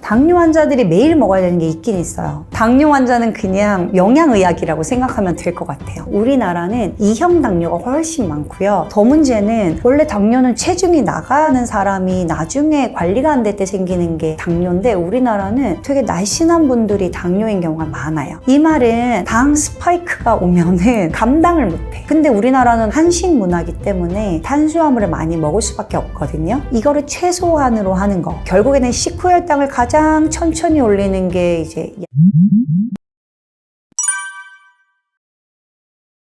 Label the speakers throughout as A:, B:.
A: 당뇨 환자들이 매일 먹어야 되는 게 있긴 있어요. 당뇨 환자는 그냥 영양의학이라고 생각하면 될 것 같아요. 우리나라는 2형 당뇨가 훨씬 많고요. 더 문제는 원래 당뇨는 체중이 나가는 사람이 나중에 관리가 안 될 때 생기는 게 당뇨인데 우리나라는 되게 날씬한 분들이 당뇨인 경우가 많아요. 이 말은 당 스파이크가 오면은 감당을 못해. 근데 우리나라는 한식 문화이기 때문에 탄수화물을 많이 먹을 수밖에 없거든요. 이거를 최소한으로 하는 거. 결국에는 식후 혈당을 가장 천천히 올리는 게 이제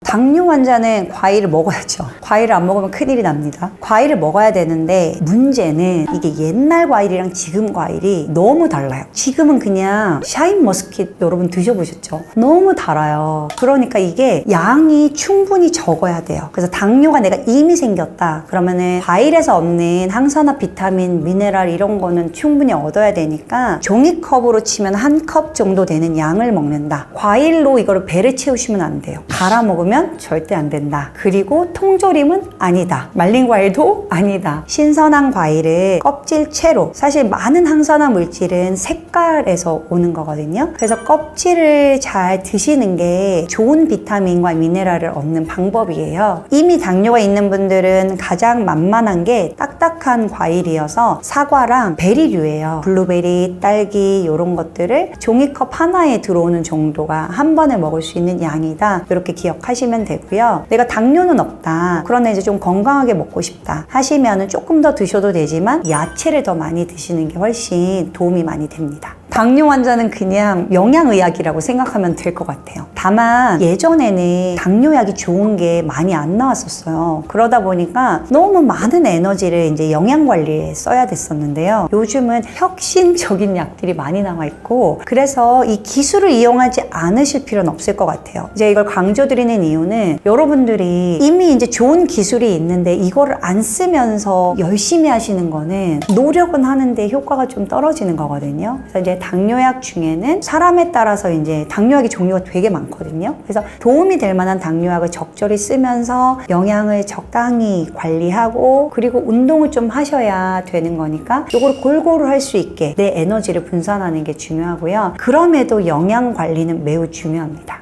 A: 당뇨 환자는 과일을 먹어야죠. 과일을 안 먹으면 큰일이 납니다. 과일을 먹어야 되는데 문제는 이게 옛날 과일이랑 지금 과일이 너무 달라요. 지금은 그냥 샤인머스킷 여러분 드셔보셨죠? 너무 달아요. 그러니까 이게 양이 충분히 적어야 돼요. 그래서 당뇨가 내가 이미 생겼다 그러면은 과일에서 얻는 항산화, 비타민, 미네랄 이런 거는 충분히 얻어야 되니까 종이컵으로 치면 한 컵 정도 되는 양을 먹는다. 과일로 이거를 배를 채우시면 안 돼요. 갈아 먹으면 절대 안 된다. 그리고 통조림은 아니다. 말린 과일도 아니다. 신선한 과일을 껍질 채로, 사실 많은 항산화 물질은 색깔에서 오는 거거든요. 그래서 껍질을 잘 드시는 게 좋은 비타민과 미네랄을 얻는 방법이에요. 이미 당뇨가 있는 분들은 가장 만만한 게 딱딱한 과일이어서 사과랑 베리류예요. 블루베리, 딸기 이런 것들을 종이컵 하나에 들어오는 정도가 한 번에 먹을 수 있는 양이다. 이렇게 기억하시면 되고요. 내가 당뇨는 없다. 그러나 이제 좀 건강하게 먹고 싶다 하시면은 조금 더 드셔도 되지만 야채를 더 많이 드시는 게 훨씬 도움이 많이 됩니다. 당뇨 환자는 그냥 영양의학이라고 생각하면 될 것 같아요. 다만 예전에는 당뇨약이 좋은 게 많이 안 나왔었어요. 그러다 보니까 너무 많은 에너지를 이제 영양관리에 써야 됐었는데요. 요즘은 혁신적인 약들이 많이 나와 있고 그래서 이 기술을 이용하지 않으실 필요는 없을 것 같아요. 이제 이걸 강조드리는 이유는 여러분들이 이미 이제 좋은 기술이 있는데 이거를 안 쓰면서 열심히 하시는 거는 노력은 하는데 효과가 좀 떨어지는 거거든요. 그래서 이제 당뇨약 중에는 사람에 따라서 이제 당뇨약의 종류가 되게 많거든요. 그래서 도움이 될 만한 당뇨약을 적절히 쓰면서 영양을 적당히 관리하고 그리고 운동을 좀 하셔야 되는 거니까 이걸 골고루 할 수 있게 내 에너지를 분산하는 게 중요하고요. 그럼에도 영양 관리는 매우 중요합니다.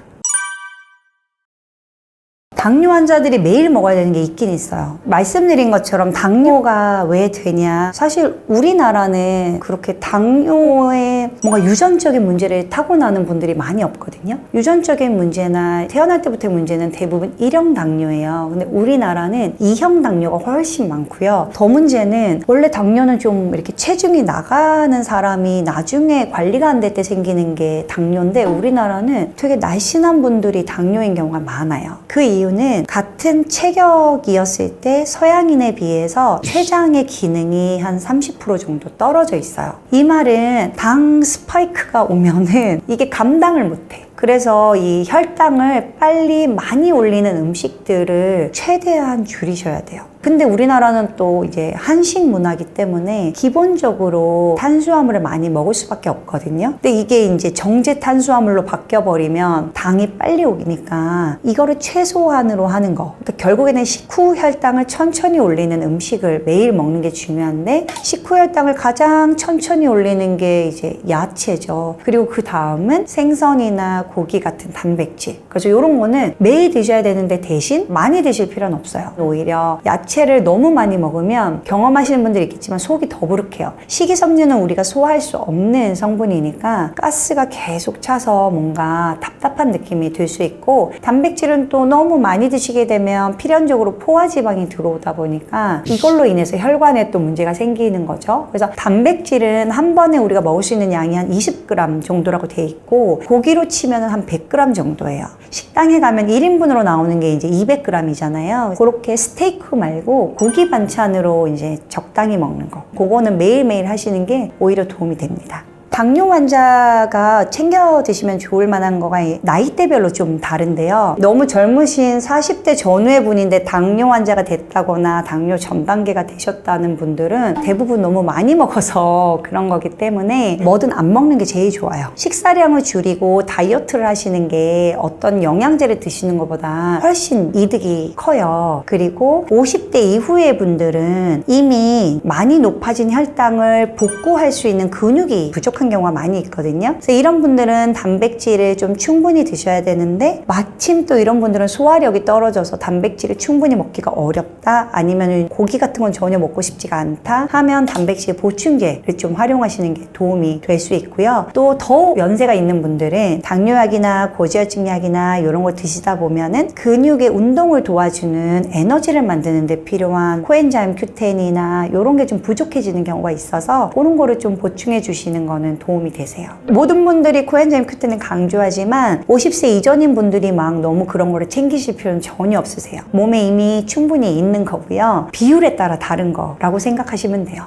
A: 당뇨 환자들이 매일 먹어야 되는 게 있긴 있어요. 말씀드린 것처럼 당뇨가 왜 되냐, 사실 우리나라는 그렇게 당뇨에 뭔가 유전적인 문제를 타고나는 분들이 많이 없거든요. 유전적인 문제나 태어날 때부터의 문제는 대부분 1형 당뇨예요. 근데 우리나라는 2형 당뇨가 훨씬 많고요. 더 문제는 원래 당뇨는 좀 이렇게 체중이 나가는 사람이 나중에 관리가 안 될 때 생기는 게 당뇨인데 우리나라는 되게 날씬한 분들이 당뇨인 경우가 많아요. 그 이유는 같은 체격이었을 때 서양인에 비해서 췌장의 기능이 한 30% 정도 떨어져 있어요. 이 말은 당 스파이크가 오면은 이게 감당을 못해. 그래서 이 혈당을 빨리 많이 올리는 음식들을 최대한 줄이셔야 돼요. 근데 우리나라는 또 이제 한식 문화이기 때문에 기본적으로 탄수화물을 많이 먹을 수밖에 없거든요. 근데 이게 이제 정제 탄수화물로 바뀌어버리면 당이 빨리 오니까 이거를 최소한으로 하는 거. 그러니까 결국에는 식후 혈당을 천천히 올리는 음식을 매일 먹는 게 중요한데 식후 혈당을 가장 천천히 올리는 게 이제 야채죠. 그리고 그 다음은 생선이나 고기 같은 단백질. 그래서 이런 거는 매일 드셔야 되는데 대신 많이 드실 필요는 없어요. 오히려 야채를 너무 많이 먹으면 경험하시는 분들이 있겠지만 속이 더부룩해요. 식이섬유는 우리가 소화할 수 없는 성분이니까 가스가 계속 차서 뭔가 답답한 느낌이 들 수 있고 단백질은 또 너무 많이 드시게 되면 필연적으로 포화지방이 들어오다 보니까 이걸로 인해서 혈관에 또 문제가 생기는 거죠. 그래서 단백질은 한 번에 우리가 먹을 수 있는 양이 한 20g 정도라고 돼 있고 고기로 치면 한 100g 정도예요. 식당에 가면 1인분으로 나오는 게 이제 200g이잖아요. 그렇게 스테이크 말고 고기 반찬으로 이제 적당히 먹는 거. 그거는 매일매일 하시는 게 오히려 도움이 됩니다. 당뇨 환자가 챙겨 드시면 좋을 만한 거가 나이대별로 좀 다른데요. 너무 젊으신 40대 전후의 분인데 당뇨 환자가 됐다거나 당뇨 전 단계가 되셨다는 분들은 대부분 너무 많이 먹어서 그런 거기 때문에 뭐든 안 먹는 게 제일 좋아요. 식사량을 줄이고 다이어트를 하시는 게 어떤 영양제를 드시는 것보다 훨씬 이득이 커요. 그리고 50대 이후의 분들은 이미 많이 높아진 혈당을 복구할 수 있는 근육이 부족한 경우가 많이 있거든요. 그래서 이런 분들은 단백질을 좀 충분히 드셔야 되는데 마침 또 이런 분들은 소화력이 떨어져서 단백질을 충분히 먹기가 어렵다, 아니면 고기 같은 건 전혀 먹고 싶지가 않다 하면 단백질 보충제를 좀 활용하시는 게 도움이 될 수 있고요. 또 더 연세가 있는 분들은 당뇨약이나 고지혈증약이나 이런 걸 드시다 보면은 근육의 운동을 도와주는 에너지를 만드는 데 필요한 코엔자임 Q10이나 이런 게 좀 부족해지는 경우가 있어서 그런 거를 좀 보충해 주시는 거는 도움이 되세요. 모든 분들이 코엔자임 Q10을 강조하지만 50세 이전인 분들이 막 너무 그런 거를 챙기실 필요는 전혀 없으세요. 몸에 이미 충분히 있는 거고요. 비율에 따라 다른 거라고 생각하시면 돼요.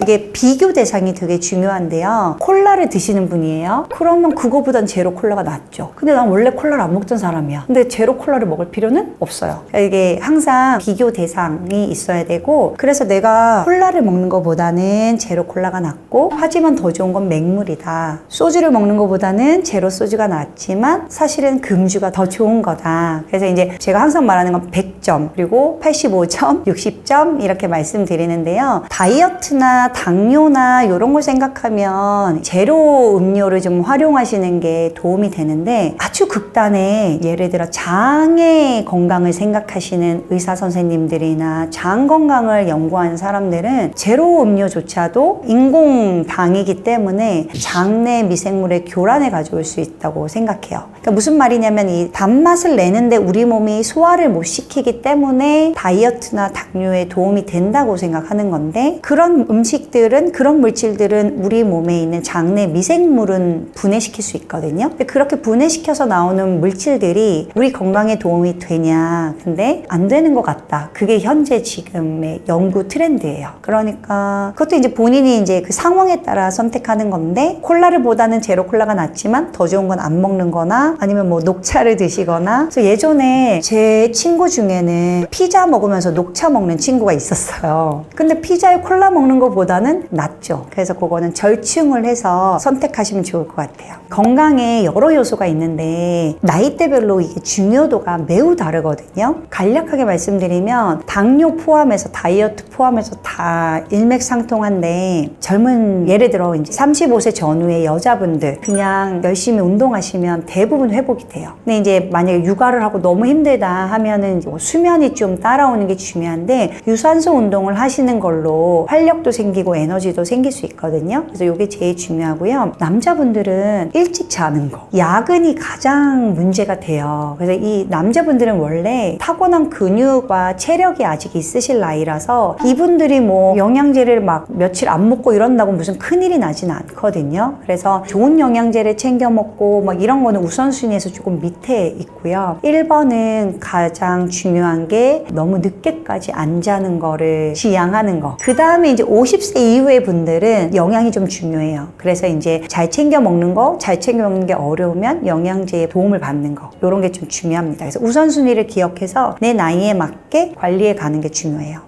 A: 이게 비교 대상이 되게 중요한데요. 콜라를 드시는 분이에요. 그러면 그거보단 제로 콜라가 낫죠. 근데 난 원래 콜라를 안 먹던 사람이야. 근데 제로 콜라를 먹을 필요는 없어요. 이게 항상 비교 대상이 있어야 되고, 그래서 내가 콜라를 먹는 것보다는 제로 콜라가 낫고, 하지만 더 좋은 건 맹물이다. 소주를 먹는 것보다는 제로 소주가 낫지만 사실은 금주가 더 좋은 거다. 그래서 이제 제가 항상 말하는 건 100점, 그리고 85점, 60점 이렇게 말씀드리는데요. 다이어트나 당뇨나 이런 걸 생각하면 제로 음료를 좀 활용하시는 게 도움이 되는데, 아주 극단에 예를 들어 장의 건강을 생각하시는 의사 선생님들이나 장 건강을 연구하는 사람들은 제로 음료조차도 인공당이기 때문에 장내 미생물의 교란을 가져올 수 있다고 생각해요. 그러니까 무슨 말이냐면 이 단맛을 내는데 우리 몸이 소화를 못 시키기 때문에 다이어트나 당뇨에 도움이 된다고 생각하는 건데, 그런 음식들은, 그런 물질들은 우리 몸에 있는 장내 미생물은 분해시킬 수 있거든요. 근데 그렇게 분해시켜서 나오는 물질들이 우리 건강에 도움이 되냐? 근데 안 되는 것 같다. 그게 현재 지금의 연구 트렌드예요. 그러니까 그것도 이제 본인이 이제 그 상황에 따라 선택하는 건데, 콜라를 보다는 제로 콜라가 낫지만 더 좋은 건 안 먹는 거나 아니면 뭐 녹차를 드시거나. 그래서 예전에 제 친구 중에는 피자 먹으면서 녹차 먹는 친구가 있었어요. 근데 피자에 콜라 먹는 것보다는 낫죠. 그래서 그거는 절충을 해서 선택하시면 좋을 것 같아요. 건강에 여러 요소가 있는데 나이대별로 이게 중요도가 매우 다르거든요. 간략하게 말씀드리면 당뇨 포함해서 다이어트 포함해서 다 일맥상통한데, 젊은 예를 들어 이제 35세 전후의 여자분들 그냥 열심히 운동하시면 대부분 회복이 돼요. 근데 이제 만약에 육아를 하고 너무 힘들다 하면은 뭐 수면이 좀 따라오는 게 중요한데, 유산소 운동을 하시는 걸로 활력도 생기고 에너지도 생길 수 있거든요. 그래서 이게 제일 중요하고요. 남자분들은 일찍 자는 거, 야근이 가장 문제가 돼요. 그래서 이 남자분들은 원래 타고난 근육과 체력이 아직 있으실 나이라서 이분들이 뭐 영양제를 막 며칠 안 먹고 이런다고 무슨 큰일이 나진 않거든요. 그래서 좋은 영양제를 챙겨 먹고 막 이런 거는 우선순위에서 조금 밑에 있고요. 1번은 가장 중요한 게 너무 늦게까지 안 자는 거를 지양하는 거. 그 다음에 이제 50세 이후의 분들은 영양이 좀 중요해요. 그래서 이제 잘 챙겨 먹는 거, 잘 챙겨 먹는 게 어려우면 영양제의 도움을 받는 거, 이런 게 좀 중요합니다. 그래서 우선순위를 기억해서 내 나이에 맞게 관리해 가는 게 중요해요.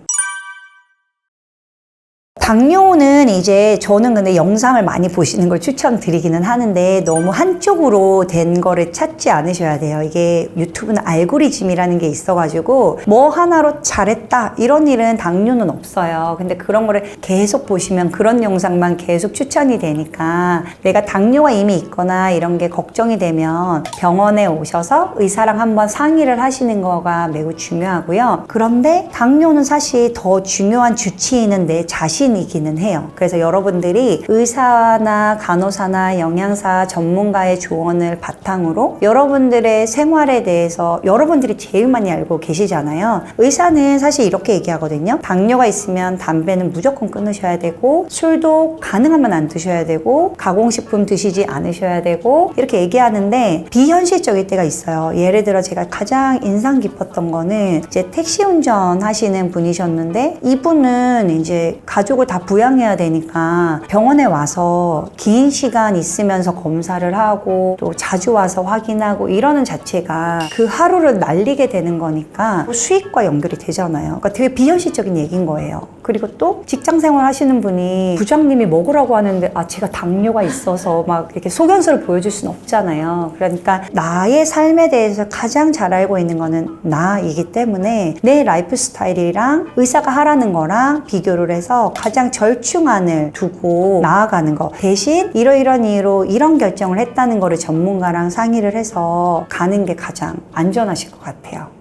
A: 당뇨는 이제 저는 근데 영상을 많이 보시는 걸 추천드리기는 하는데, 너무 한쪽으로 된 거를 찾지 않으셔야 돼요. 이게 유튜브는 알고리즘이라는 게 있어가지고 뭐 하나로 잘했다 이런 일은 당뇨는 없어요. 근데 그런 거를 계속 보시면 그런 영상만 계속 추천이 되니까, 내가 당뇨가 이미 있거나 이런 게 걱정이 되면 병원에 오셔서 의사랑 한번 상의를 하시는 거가 매우 중요하고요. 그런데 당뇨는 사실 더 중요한 주치의는 내 자신 이기는 해요. 그래서 여러분들이 의사나 간호사나 영양사 전문가의 조언을 바탕으로 여러분들의 생활에 대해서 여러분들이 제일 많이 알고 계시잖아요. 의사는 사실 이렇게 얘기하거든요. 당뇨가 있으면 담배는 무조건 끊으셔야 되고, 술도 가능하면 안 드셔야 되고, 가공식품 드시지 않으셔야 되고, 이렇게 얘기하는데 비현실적일 때가 있어요. 예를 들어 제가 가장 인상 깊었던 거는 이제 택시 운전 하시는 분이셨는데, 이분은 이제 가족을 다 부양해야 되니까 병원에 와서 긴 시간 있으면서 검사를 하고 또 자주 와서 확인하고 이러는 자체가 그 하루를 날리게 되는 거니까 수익과 연결이 되잖아요. 그러니까 되게 비현실적인 얘기인 거예요. 그리고 또 직장생활 하시는 분이 부장님이 먹으라고 하는데 제가 당뇨가 있어서 막 이렇게 소견서를 보여줄 수는 없잖아요. 그러니까 나의 삶에 대해서 가장 잘 알고 있는 거는 나이기 때문에 내 라이프 스타일이랑 의사가 하라는 거랑 비교를 해서 가장 가장 절충안을 두고 나아가는 거. 대신 이러이런 이유로 이런 결정을 했다는 거를 전문가랑 상의를 해서 가는 게 가장 안전하실 것 같아요.